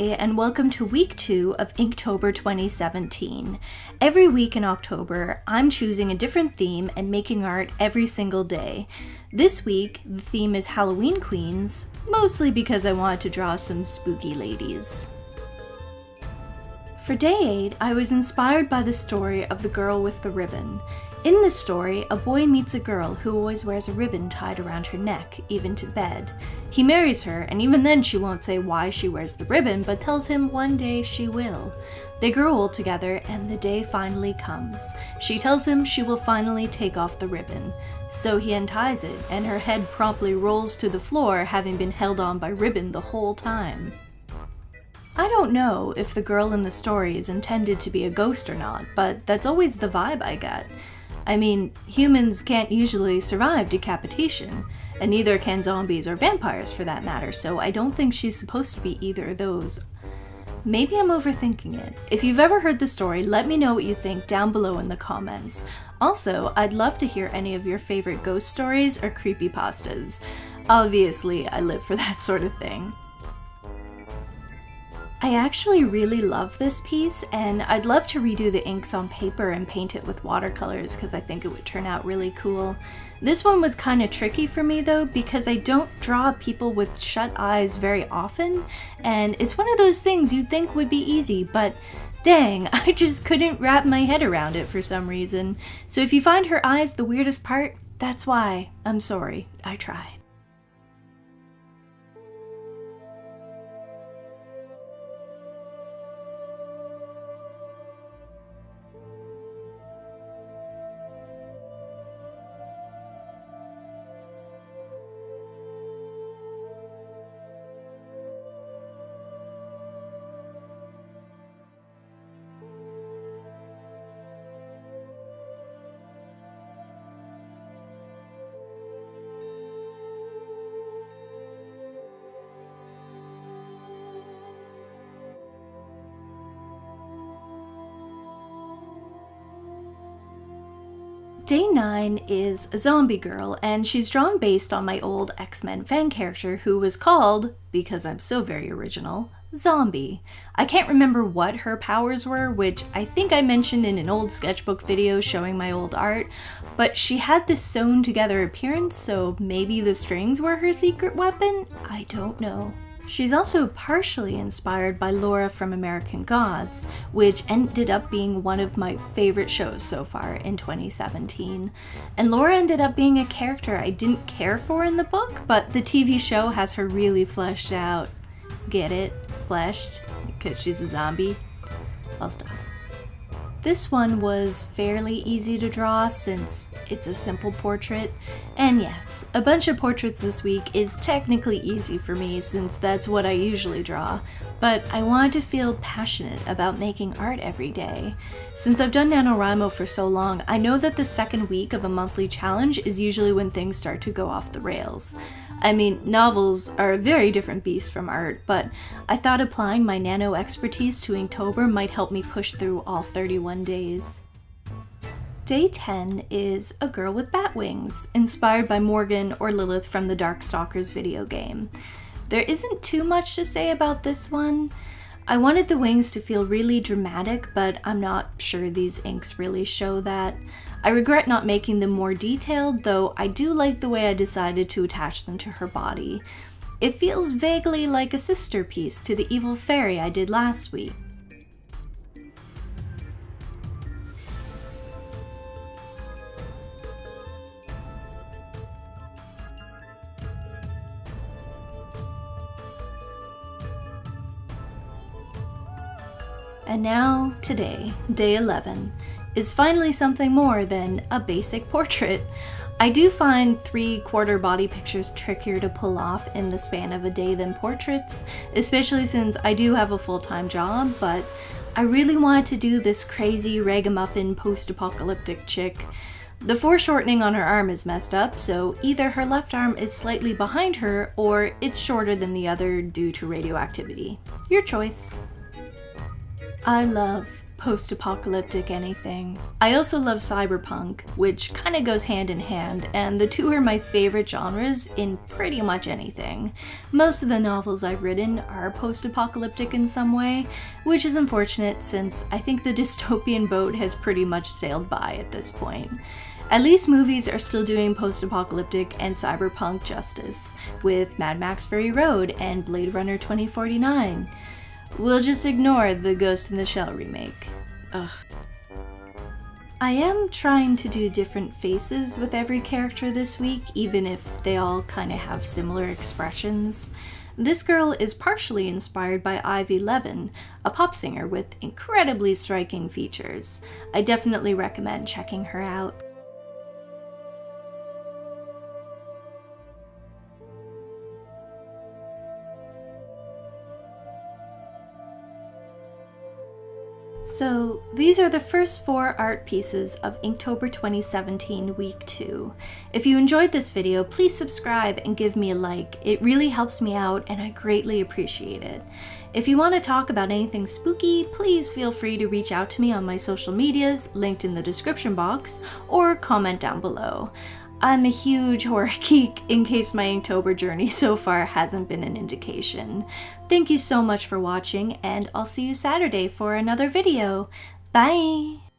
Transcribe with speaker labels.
Speaker 1: Day, and welcome to week 2 of Inktober 2017. Every week in October, I'm choosing a different theme and making art every single day. This week, the theme is Hallowe'en Queens, mostly because I wanted to draw some spooky ladies. For day 8, I was inspired by the story of the girl with the ribbon. In this story, a boy meets a girl who always wears a ribbon tied around her neck, even to bed. He marries her, and even then she won't say why she wears the ribbon, but tells him one day she will. They grow old together, and the day finally comes. She tells him she will finally take off the ribbon. So he unties it, and her head promptly rolls to the floor, having been held on by ribbon the whole time. I don't know if the girl in the story is intended to be a ghost or not, but that's always the vibe I get. I mean, humans can't usually survive decapitation, and neither can zombies or vampires for that matter, so I don't think she's supposed to be either of those. Maybe I'm overthinking it. If you've ever heard the story, let me know what you think down below in the comments. Also, I'd love to hear any of your favorite ghost stories or creepypastas. Obviously, I live for that sort of thing. I actually really love this piece, and I'd love to redo the inks on paper and paint it with watercolors because I think it would turn out really cool. This one was kind of tricky for me though because I don't draw people with shut eyes very often, and it's one of those things you'd think would be easy, but dang, I just couldn't wrap my head around it for some reason. So if you find her eyes the weirdest part, that's why. I'm sorry, I tried. Day 9 is a zombie girl, and she's drawn based on my old X-Men fan character who was called, because I'm so very original, Zombie. I can't remember what her powers were, which I think I mentioned in an old sketchbook video showing my old art, but she had this sewn together appearance, so maybe the strings were her secret weapon? I don't know. She's also partially inspired by Laura from American Gods, which ended up being one of my favorite shows so far in 2017. And Laura ended up being a character I didn't care for in the book, but the TV show has her really fleshed out. Get it? Fleshed? Because she's a zombie? I'll stop. This one was fairly easy to draw since it's a simple portrait. And yes, a bunch of portraits this week is technically easy for me since that's what I usually draw, but I wanted to feel passionate about making art every day. Since I've done NaNoWriMo for so long, I know that the second week of a monthly challenge is usually when things start to go off the rails. I mean, novels are a very different beast from art, but I thought applying my nano expertise to Inktober might help me push through all 31 days. Day 10 is a girl with bat wings, inspired by Morgan or Lilith from the Darkstalkers video game. There isn't too much to say about this one. I wanted the wings to feel really dramatic, but I'm not sure these inks really show that. I regret not making them more detailed, though I do like the way I decided to attach them to her body. It feels vaguely like a sister piece to the evil fairy I did last week. And now, today, day 11, is finally something more than a basic portrait. I do find 3/4 body pictures trickier to pull off in the span of a day than portraits, especially since I do have a full-time job, but I really wanted to do this crazy ragamuffin post-apocalyptic chick. The foreshortening on her arm is messed up, so either her left arm is slightly behind her or it's shorter than the other due to radioactivity. Your choice. I love post-apocalyptic anything. I also love cyberpunk, which kind of goes hand in hand, and the two are my favorite genres in pretty much anything. Most of the novels I've written are post-apocalyptic in some way, which is unfortunate since I think the dystopian boat has pretty much sailed by at this point. At least movies are still doing post-apocalyptic and cyberpunk justice, with Mad Max Fury Road and Blade Runner 2049. We'll just ignore the Ghost in the Shell remake. Ugh. I am trying to do different faces with every character this week, even if they all kind of have similar expressions. This girl is partially inspired by Ivy Levin, a pop singer with incredibly striking features. I definitely recommend checking her out. So these are the first 4 art pieces of Inktober 2017 Week 2. If you enjoyed this video, please subscribe and give me a like. It really helps me out and I greatly appreciate it. If you want to talk about anything spooky, please feel free to reach out to me on my social medias, linked in the description box, or comment down below. I'm a huge horror geek, in case my Inktober journey so far hasn't been an indication. Thank you so much for watching, and I'll see you Saturday for another video. Bye!